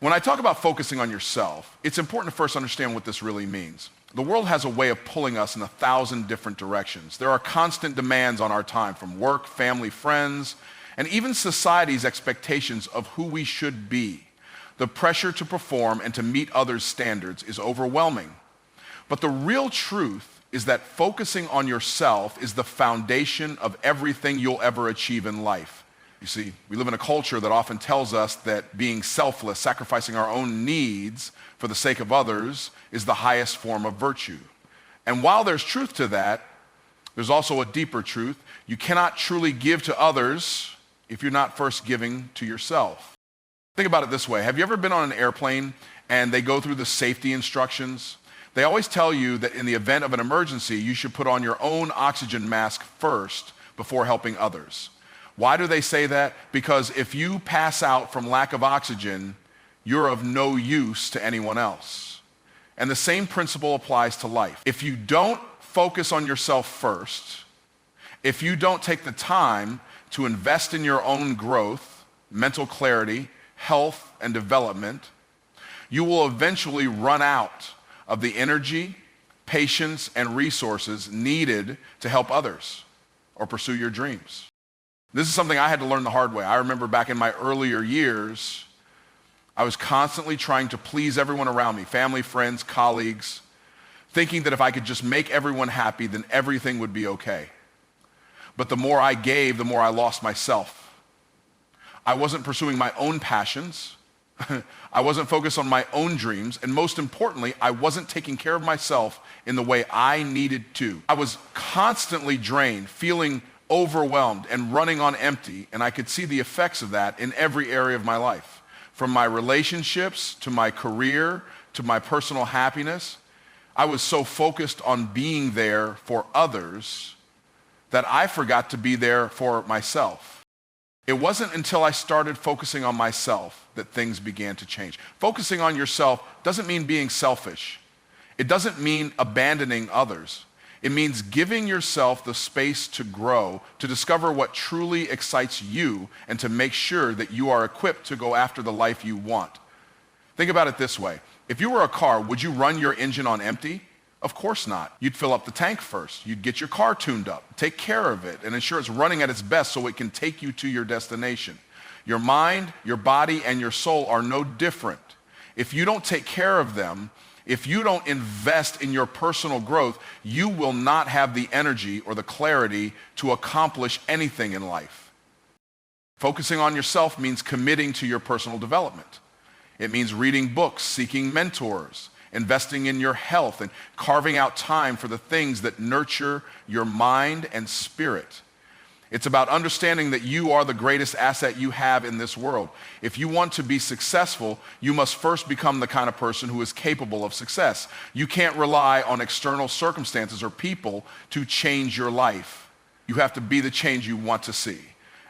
When I talk about focusing on yourself, it's important to first understand what this really means. The world has a way of pulling us in 1,000 different directions. There are constant demands on our time from work, family, friends, and even society's expectations of who we should be. The pressure to perform and to meet others' standards is overwhelming. But the real truth is that focusing on yourself is the foundation of everything you'll ever achieve in life. You see, we live in a culture that often tells us that being selfless, sacrificing our own needs for the sake of others, is the highest form of virtue. And while there's truth to that, there's also a deeper truth. You cannot truly give to others if you're not first giving to yourself. Think about it this way. Have you ever been on an airplane and they go through the safety instructions? They always tell you that in the event of an emergency, you should put on your own oxygen mask first before helping others. Why do they say that? Because if you pass out from lack of oxygen, you're of no use to anyone else. And the same principle applies to life. If you don't focus on yourself first, if you don't take the time to invest in your own growth, mental clarity, health, and development, you will eventually run out of the energy, patience, and resources needed to help others or pursue your dreams. This is something I had to learn the hard way. I remember back in my earlier years, I was constantly trying to please everyone around me, family, friends, colleagues, thinking that if I could just make everyone happy, then everything would be okay. But the more I gave, the more I lost myself. I wasn't pursuing my own passions. I wasn't focused on my own dreams. And most importantly, I wasn't taking care of myself in the way I needed to. I was constantly drained, feeling overwhelmed and running on empty, and I could see the effects of that in every area of my life. From my relationships, to my career, to my personal happiness, I was so focused on being there for others that I forgot to be there for myself. It wasn't until I started focusing on myself that things began to change. Focusing on yourself doesn't mean being selfish. It doesn't mean abandoning others. It means giving yourself the space to grow, to discover what truly excites you, and to make sure that you are equipped to go after the life you want. Think about it this way. If you were a car, would you run your engine on empty? Of course not. You'd fill up the tank first. You'd get your car tuned up, take care of it, and ensure it's running at its best so it can take you to your destination. Your mind, your body, and your soul are no different. If you don't take care of them, if you don't invest in your personal growth, you will not have the energy or the clarity to accomplish anything in life. Focusing on yourself means committing to your personal development. It means reading books, seeking mentors, investing in your health, and carving out time for the things that nurture your mind and spirit. It's about understanding that you are the greatest asset you have in this world. If you want to be successful, you must first become the kind of person who is capable of success. You can't rely on external circumstances or people to change your life. You have to be the change you want to see.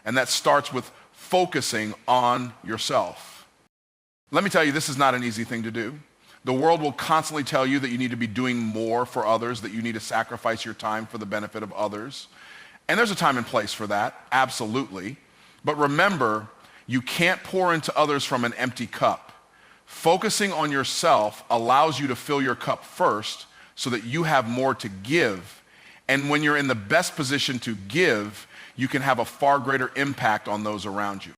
And that starts with focusing on yourself. Let me tell you, this is not an easy thing to do. The world will constantly tell you that you need to be doing more for others, that you need to sacrifice your time for the benefit of others. And there's a time and place for that, absolutely. But remember, you can't pour into others from an empty cup. Focusing on yourself allows you to fill your cup first so that you have more to give. And when you're in the best position to give, you can have a far greater impact on those around you.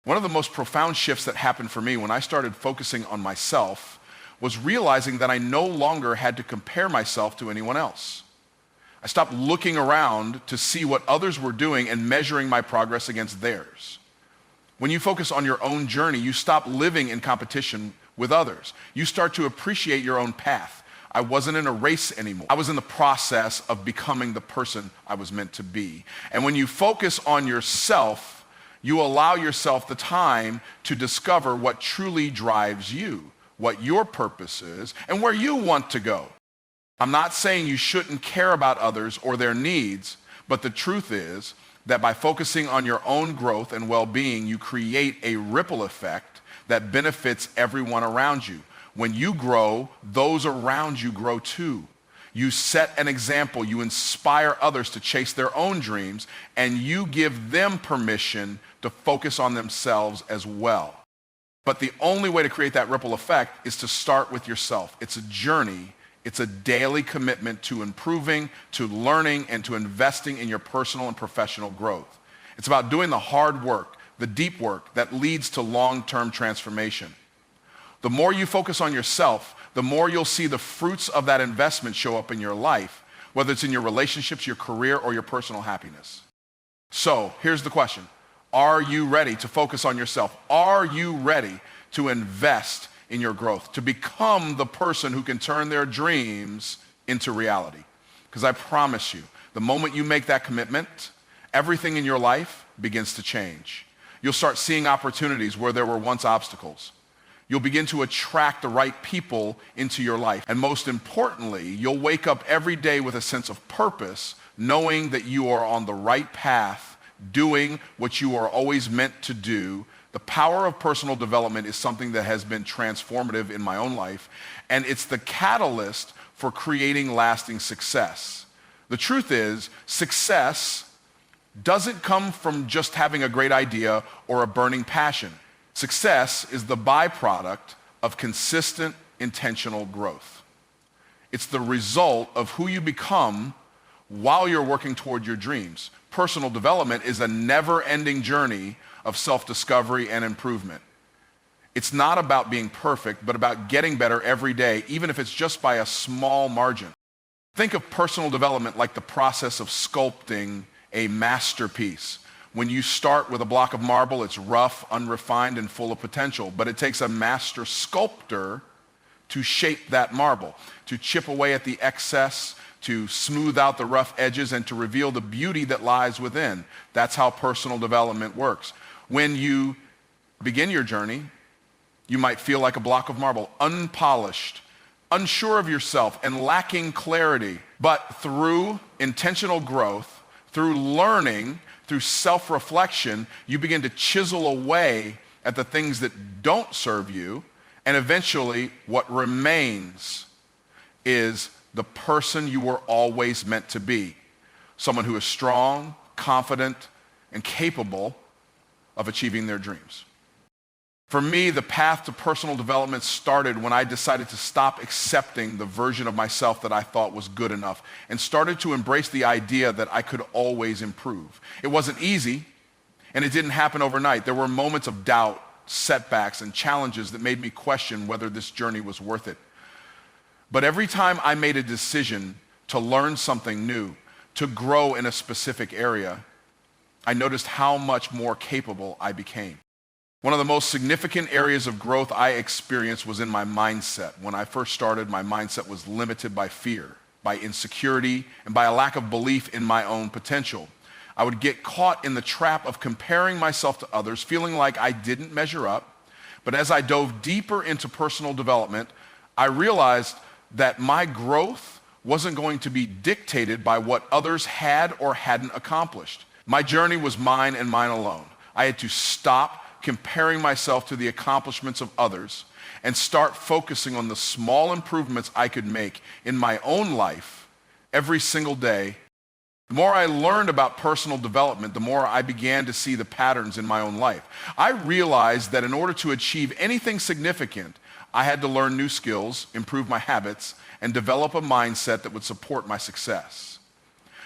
One of the most profound shifts that happened for me when I started focusing on myself was realizing that I no longer had to compare myself to anyone else. I stopped looking around to see what others were doing and measuring my progress against theirs. When you focus on your own journey, you stop living in competition with others. You start to appreciate your own path. I wasn't in a race anymore. I was in the process of becoming the person I was meant to be. And when you focus on yourself, you allow yourself the time to discover what truly drives you, what your purpose is, and where you want to go. I'm not saying you shouldn't care about others or their needs, but the truth is that by focusing on your own growth and well-being, you create a ripple effect that benefits everyone around you. When you grow, those around you grow too. You set an example, you inspire others to chase their own dreams, and you give them permission to focus on themselves as well. But the only way to create that ripple effect is to start with yourself. It's a journey. It's a daily commitment to improving, to learning, and to investing in your personal and professional growth. It's about doing the hard work, the deep work that leads to long-term transformation. The more you focus on yourself, the more you'll see the fruits of that investment show up in your life, whether it's in your relationships, your career, or your personal happiness. So here's the question. Are you ready to focus on yourself? Are you ready to invest in your growth, to become the person who can turn their dreams into reality? Because I promise you, the moment you make that commitment, everything in your life begins to change. You'll start seeing opportunities where there were once obstacles. You'll begin to attract the right people into your life. And most importantly, you'll wake up every day with a sense of purpose, knowing that you are on the right path, doing what you are always meant to do. The power of personal development is something that has been transformative in my own life, and it's the catalyst for creating lasting success. The truth is, success doesn't come from just having a great idea or a burning passion. Success is the byproduct of consistent, intentional growth. It's the result of who you become while you're working toward your dreams. Personal development is a never-ending journey of self-discovery and improvement. It's not about being perfect, but about getting better every day, even if it's just by a small margin. Think of personal development like the process of sculpting a masterpiece. When you start with a block of marble, it's rough, unrefined, and full of potential, but it takes a master sculptor to shape that marble, to chip away at the excess, to smooth out the rough edges, and to reveal the beauty that lies within. That's how personal development works. When you begin your journey, you might feel like a block of marble, unpolished, unsure of yourself, and lacking clarity. But through intentional growth, through learning, through self-reflection, you begin to chisel away at the things that don't serve you, and eventually what remains is the person you were always meant to be. Someone who is strong, confident, and capable of achieving their dreams. For me, the path to personal development started when I decided to stop accepting the version of myself that I thought was good enough and started to embrace the idea that I could always improve. It wasn't easy, and it didn't happen overnight. There were moments of doubt, setbacks, and challenges that made me question whether this journey was worth it. But every time I made a decision to learn something new, to grow in a specific area, I noticed how much more capable I became. One of the most significant areas of growth I experienced was in my mindset. When I first started, my mindset was limited by fear, by insecurity, and by a lack of belief in my own potential. I would get caught in the trap of comparing myself to others, feeling like I didn't measure up. But as I dove deeper into personal development, I realized that my growth wasn't going to be dictated by what others had or hadn't accomplished. My journey was mine and mine alone. I had to stop comparing myself to the accomplishments of others and start focusing on the small improvements I could make in my own life every single day. The more I learned about personal development, the more I began to see the patterns in my own life. I realized that in order to achieve anything significant, I had to learn new skills, improve my habits, and develop a mindset that would support my success.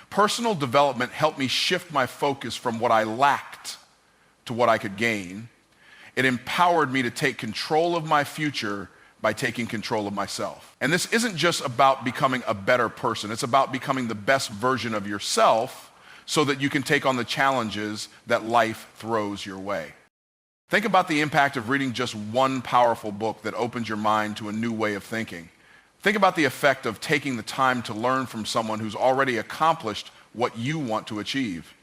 Personal development helped me shift my focus from what I lacked to what I could gain. It empowered me to take control of my future by taking control of myself. And this isn't just about becoming a better person. It's about becoming the best version of yourself so that you can take on the challenges that life throws your way. Think about the impact of reading just one powerful book that opens your mind to a new way of thinking. Think about the effect of taking the time to learn from someone who's already accomplished what you want to achieve.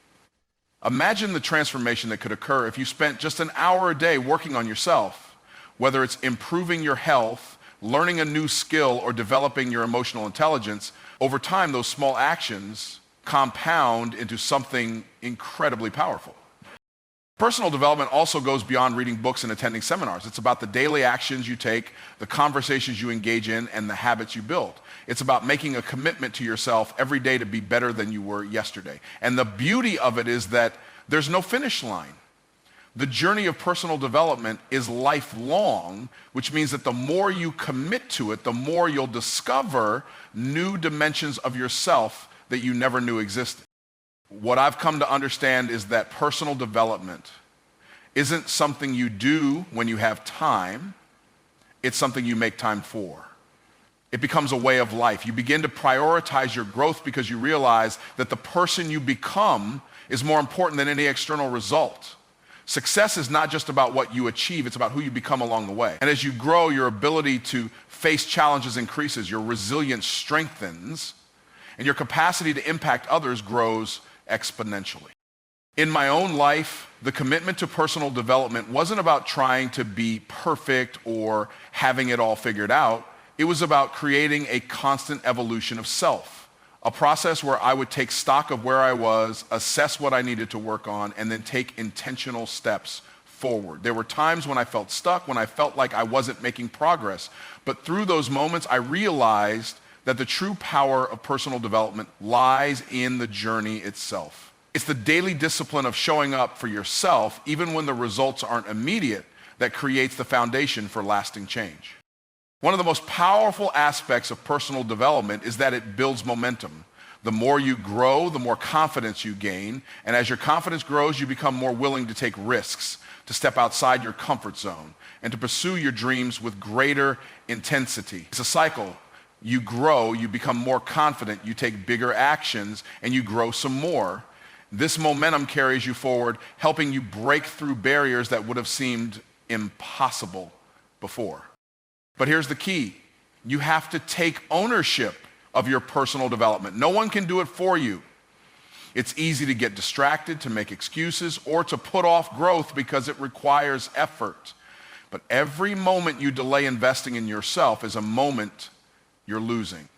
Imagine the transformation that could occur if you spent just an hour a day working on yourself, whether it's improving your health, learning a new skill, or developing your emotional intelligence. Over time, those small actions compound into something incredibly powerful. Personal development also goes beyond reading books and attending seminars. It's about the daily actions you take, the conversations you engage in, and the habits you build. It's about making a commitment to yourself every day to be better than you were yesterday. And the beauty of it is that there's no finish line. The journey of personal development is lifelong, which means that the more you commit to it, the more you'll discover new dimensions of yourself that you never knew existed. What I've come to understand is that personal development isn't something you do when you have time, it's something you make time for. It becomes a way of life. You begin to prioritize your growth because you realize that the person you become is more important than any external result. Success is not just about what you achieve, it's about who you become along the way. And as you grow, your ability to face challenges increases, your resilience strengthens, and your capacity to impact others grows exponentially. In my own life, the commitment to personal development wasn't about trying to be perfect or having it all figured out. It was about creating a constant evolution of self. A process where I would take stock of where I was, assess what I needed to work on, and then take intentional steps forward. There were times when I felt stuck, when I felt like I wasn't making progress. But through those moments, I realized that the true power of personal development lies in the journey itself. It's the daily discipline of showing up for yourself, even when the results aren't immediate, that creates the foundation for lasting change. One of the most powerful aspects of personal development is that it builds momentum. The more you grow, the more confidence you gain, and as your confidence grows, you become more willing to take risks, to step outside your comfort zone, and to pursue your dreams with greater intensity. It's a cycle. You grow, you become more confident, you take bigger actions, and you grow some more. This momentum carries you forward, helping you break through barriers that would have seemed impossible before. But here's the key. You have to take ownership of your personal development. No one can do it for you. It's easy to get distracted, to make excuses, or to put off growth because it requires effort. But every moment you delay investing in yourself is a moment you're losing.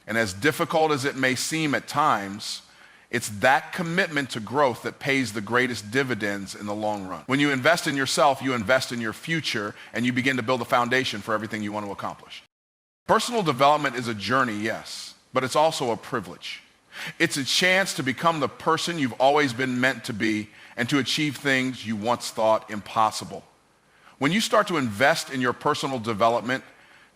And as difficult as it may seem at times, it's that commitment to growth that pays the greatest dividends in the long run. When you invest in yourself, you invest in your future, and you begin to build a foundation for everything you want to accomplish. Personal development is a journey, yes, but it's also a privilege. It's a chance to become the person you've always been meant to be and to achieve things you once thought impossible. When you start to invest in your personal development,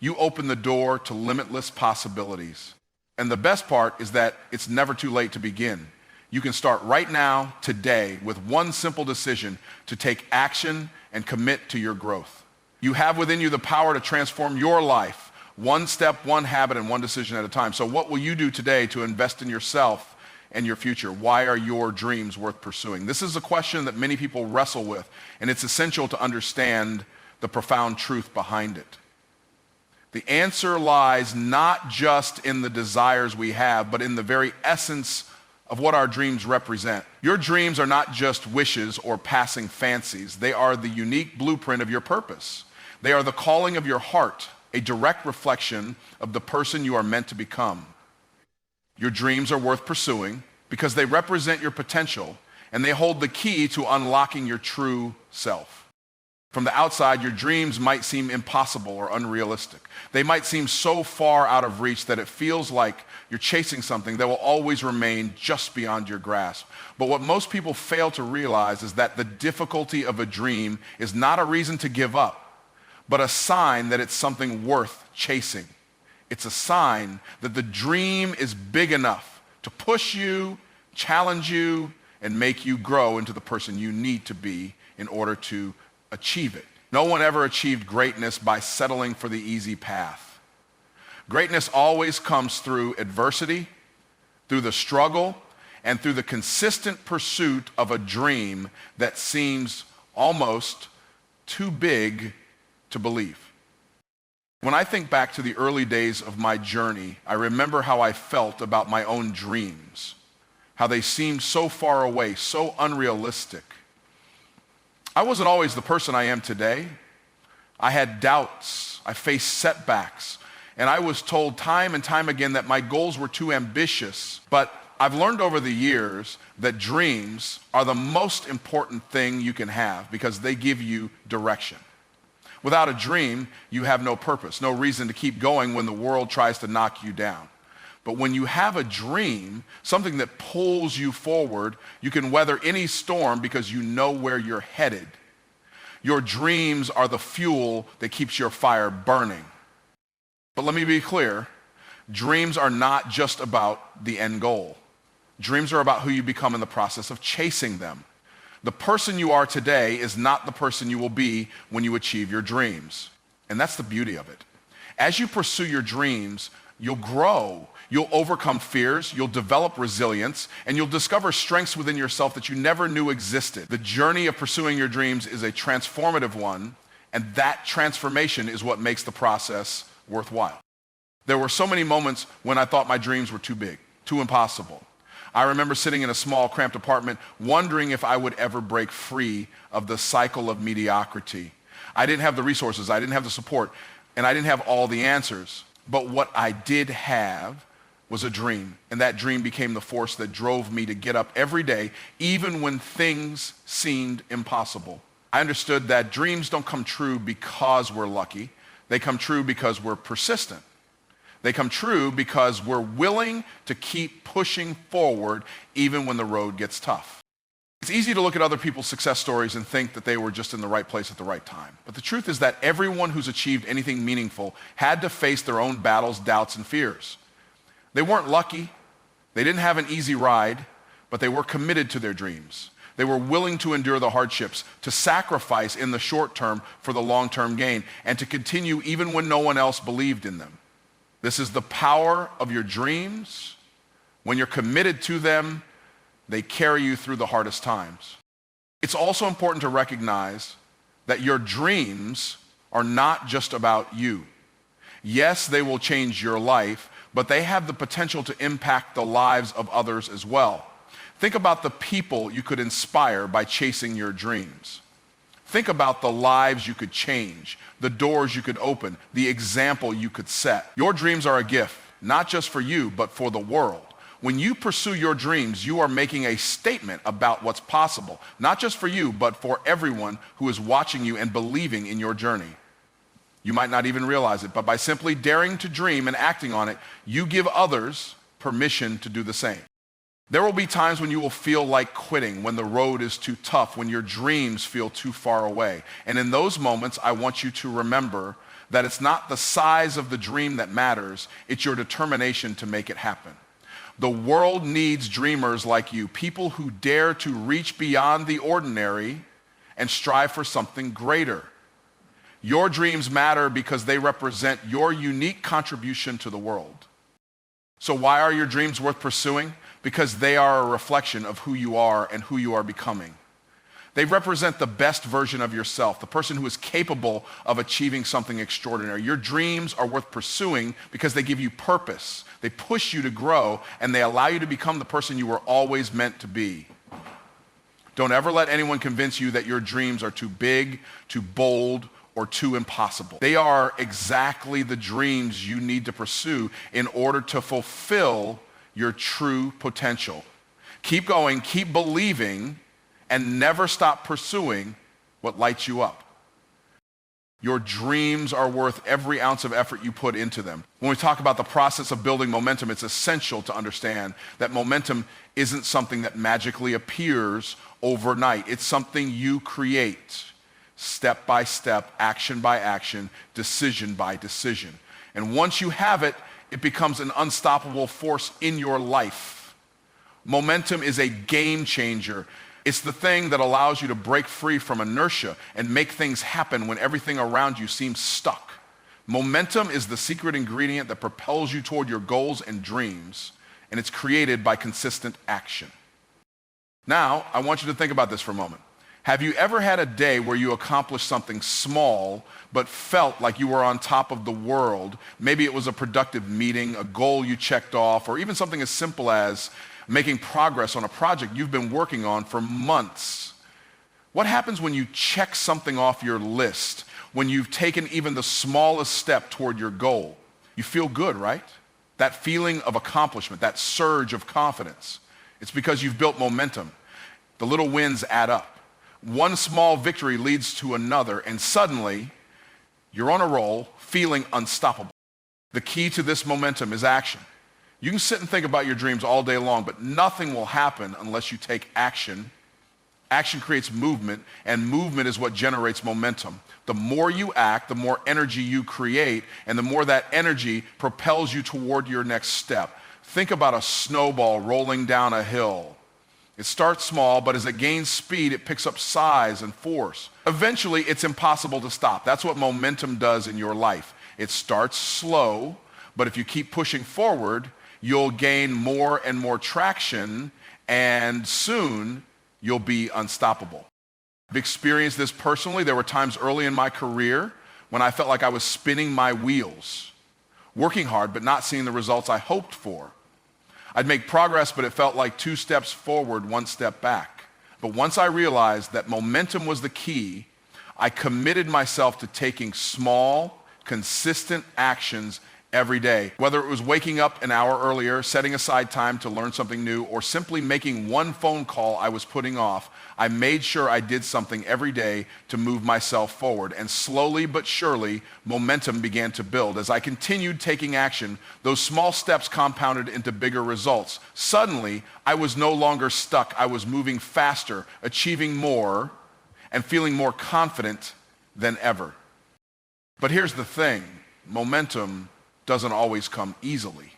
you open the door to limitless possibilities. And the best part is that it's never too late to begin. You can start right now, today, with one simple decision to take action and commit to your growth. You have within you the power to transform your life, one step, one habit, and one decision at a time. So what will you do today to invest in yourself and your future? Why are your dreams worth pursuing? This is a question that many people wrestle with, and it's essential to understand the profound truth behind it. The answer lies not just in the desires we have, but in the very essence of what our dreams represent. Your dreams are not just wishes or passing fancies. They are the unique blueprint of your purpose. They are the calling of your heart, a direct reflection of the person you are meant to become. Your dreams are worth pursuing because they represent your potential and they hold the key to unlocking your true self. From the outside, your dreams might seem impossible or unrealistic. They might seem so far out of reach that it feels like you're chasing something that will always remain just beyond your grasp. But what most people fail to realize is that the difficulty of a dream is not a reason to give up, but a sign that it's something worth chasing. It's a sign that the dream is big enough to push you, challenge you, and make you grow into the person you need to be in order to achieve it. No one ever achieved greatness by settling for the easy path. Greatness always comes through adversity, through the struggle, and through the consistent pursuit of a dream that seems almost too big to believe. When I think back to the early days of my journey, I remember how I felt about my own dreams, how they seemed so far away, so unrealistic. I wasn't always the person I am today. I had doubts, I faced setbacks, and I was told time and time again that my goals were too ambitious. But I've learned over the years that dreams are the most important thing you can have because they give you direction. Without a dream, you have no purpose, no reason to keep going when the world tries to knock you down. But when you have a dream, something that pulls you forward, you can weather any storm because you know where you're headed. Your dreams are the fuel that keeps your fire burning. But let me be clear, dreams are not just about the end goal. Dreams are about who you become in the process of chasing them. The person you are today is not the person you will be when you achieve your dreams. And that's the beauty of it. As you pursue your dreams, you'll grow. You'll overcome fears, you'll develop resilience, and you'll discover strengths within yourself that you never knew existed. The journey of pursuing your dreams is a transformative one, and that transformation is what makes the process worthwhile. There were so many moments when I thought my dreams were too big, too impossible. I remember sitting in a small, cramped apartment, wondering if I would ever break free of the cycle of mediocrity. I didn't have the resources, I didn't have the support, and I didn't have all the answers. But what I did have was a dream, and that dream became the force that drove me to get up every day, even when things seemed impossible. I understood that dreams don't come true because we're lucky. They come true because we're persistent. They come true because we're willing to keep pushing forward even when the road gets tough. It's easy to look at other people's success stories and think that they were just in the right place at the right time. But the truth is that everyone who's achieved anything meaningful had to face their own battles, doubts, and fears. They weren't lucky. They didn't have an easy ride, but they were committed to their dreams. They were willing to endure the hardships, to sacrifice in the short term for the long-term gain, and to continue even when no one else believed in them. This is the power of your dreams. When you're committed to them, they carry you through the hardest times. It's also important to recognize that your dreams are not just about you. Yes, they will change your life, but they have the potential to impact the lives of others as well. Think about the people you could inspire by chasing your dreams. Think about the lives you could change, the doors you could open, the example you could set. Your dreams are a gift, not just for you, but for the world. When you pursue your dreams, you are making a statement about what's possible, not just for you, but for everyone who is watching you and believing in your journey. You might not even realize it, but by simply daring to dream and acting on it, you give others permission to do the same. There will be times when you will feel like quitting, when the road is too tough, when your dreams feel too far away. And in those moments, I want you to remember that it's not the size of the dream that matters, it's your determination to make it happen. The world needs dreamers like you, people who dare to reach beyond the ordinary and strive for something greater. Your dreams matter because they represent your unique contribution to the world. So why are your dreams worth pursuing? Because they are a reflection of who you are and who you are becoming. They represent the best version of yourself, the person who is capable of achieving something extraordinary. Your dreams are worth pursuing because they give you purpose. They push you to grow, and they allow you to become the person you were always meant to be. Don't ever let anyone convince you that your dreams are too big, too bold, or too impossible. They are exactly the dreams you need to pursue in order to fulfill your true potential. Keep going, keep believing, and never stop pursuing what lights you up. Your dreams are worth every ounce of effort you put into them. When we talk about the process of building momentum, it's essential to understand that momentum isn't something that magically appears overnight. It's something you create step by step, action by action, decision by decision. And once you have it, it becomes an unstoppable force in your life. Momentum is a game changer. It's the thing that allows you to break free from inertia and make things happen when everything around you seems stuck. Momentum is the secret ingredient that propels you toward your goals and dreams, and it's created by consistent action. Now, I want you to think about this for a moment. Have you ever had a day where you accomplished something small but felt like you were on top of the world? Maybe it was a productive meeting, a goal you checked off, or even something as simple as making progress on a project you've been working on for months. What happens when you check something off your list, when you've taken even the smallest step toward your goal? You feel good, right? That feeling of accomplishment, that surge of confidence. It's because you've built momentum. The little wins add up. One small victory leads to another, and suddenly you're on a roll, feeling unstoppable. The key to this momentum is action. You can sit and think about your dreams all day long, but nothing will happen unless you take action. Action creates movement, and movement is what generates momentum. The more you act, the more energy you create, and the more that energy propels you toward your next step. Think about a snowball rolling down a hill. It starts small, but as it gains speed, it picks up size and force. Eventually, it's impossible to stop. That's what momentum does in your life. It starts slow, but if you keep pushing forward, you'll gain more and more traction, and soon you'll be unstoppable. I've experienced this personally. There were times early in my career when I felt like I was spinning my wheels, working hard but not seeing the results I hoped for. I'd make progress, but it felt like 2 steps forward, 1 step back. But once I realized that momentum was the key, I committed myself to taking small, consistent actions every day. Whether it was waking up an hour earlier, setting aside time to learn something new, or simply making one phone call I was putting off, I made sure I did something every day to move myself forward. And slowly but surely, momentum began to build. As I continued taking action, those small steps compounded into bigger results. Suddenly, I was no longer stuck. I was moving faster, achieving more, and feeling more confident than ever. But here's the thing, momentum doesn't always come easily.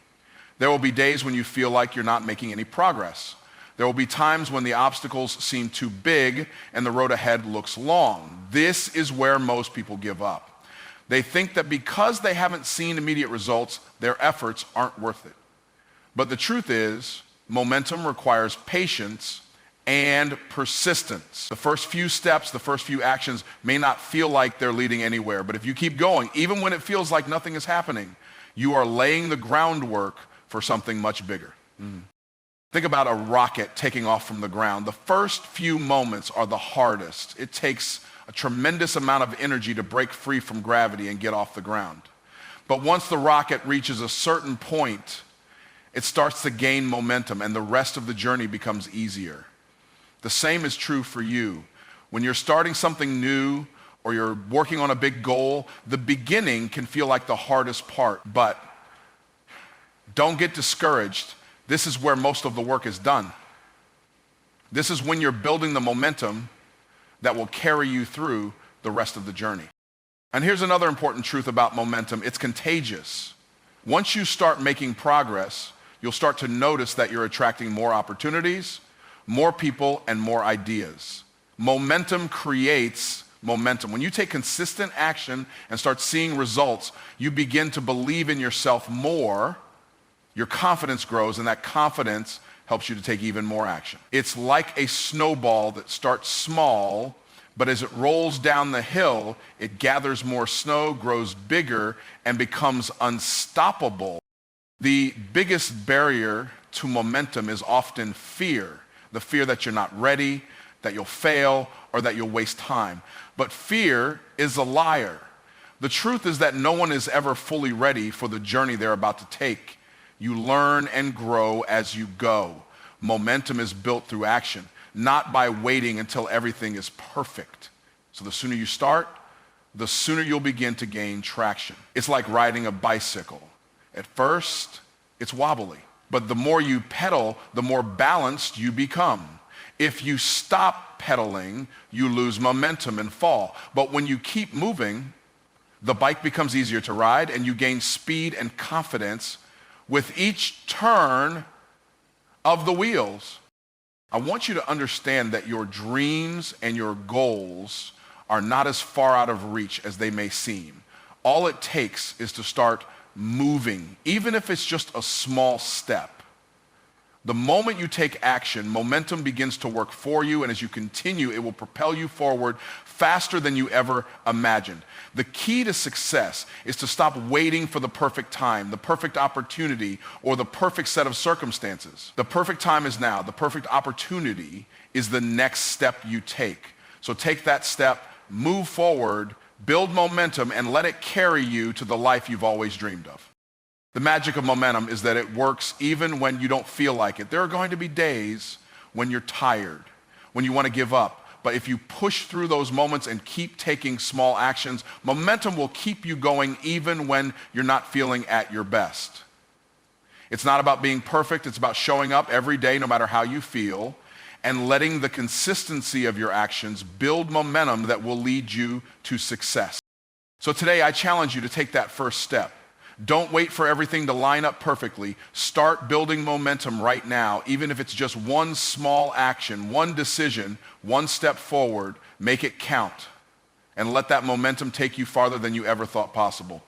There will be days when you feel like you're not making any progress. There will be times when the obstacles seem too big and the road ahead looks long. This is where most people give up. They think that because they haven't seen immediate results, their efforts aren't worth it. But the truth is, momentum requires patience and persistence. The first few steps, the first few actions may not feel like they're leading anywhere, but if you keep going, even when it feels like nothing is happening, you are laying the groundwork for something much bigger. Think about a rocket taking off from the ground. The first few moments are the hardest. It takes a tremendous amount of energy to break free from gravity and get off the ground. But once the rocket reaches a certain point, it starts to gain momentum and the rest of the journey becomes easier. The same is true for you. When you're starting something new or you're working on a big goal, the beginning can feel like the hardest part, but don't get discouraged. This is where most of the work is done. This is when you're building the momentum that will carry you through the rest of the journey. And here's another important truth about momentum. It's contagious. Once you start making progress, you'll start to notice that you're attracting more opportunities, more people, and more ideas. Momentum creates momentum. When you take consistent action and start seeing results, you begin to believe in yourself more, your confidence grows, and that confidence helps you to take even more action. It's like a snowball that starts small, but as it rolls down the hill, it gathers more snow, grows bigger, and becomes unstoppable. The biggest barrier to momentum is often fear. The fear that you're not ready, that you'll fail, or that you'll waste time. But fear is a liar. The truth is that no one is ever fully ready for the journey they're about to take. You learn and grow as you go. Momentum is built through action, not by waiting until everything is perfect. So the sooner you start, the sooner you'll begin to gain traction. It's like riding a bicycle. At first, it's wobbly. But the more you pedal, the more balanced you become. If you stop pedaling, you lose momentum and fall. But when you keep moving, the bike becomes easier to ride and you gain speed and confidence with each turn of the wheels. I want you to understand that your dreams and your goals are not as far out of reach as they may seem. All it takes is to start moving, even if it's just a small step. The moment you take action, momentum begins to work for you, and as you continue, it will propel you forward faster than you ever imagined. The key to success is to stop waiting for the perfect time, the perfect opportunity, or the perfect set of circumstances. The perfect time is now. The perfect opportunity is the next step you take. So take that step, move forward, build momentum, and let it carry you to the life you've always dreamed of. The magic of momentum is that it works even when you don't feel like it. There are going to be days when you're tired, when you want to give up. But if you push through those moments and keep taking small actions, momentum will keep you going even when you're not feeling at your best. It's not about being perfect. It's about showing up every day, no matter how you feel, and letting the consistency of your actions build momentum that will lead you to success. So today I challenge you to take that first step. Don't wait for everything to line up perfectly. Start building momentum right now, even if it's just one small action, one decision, one step forward. Make it count, and let that momentum take you farther than you ever thought possible.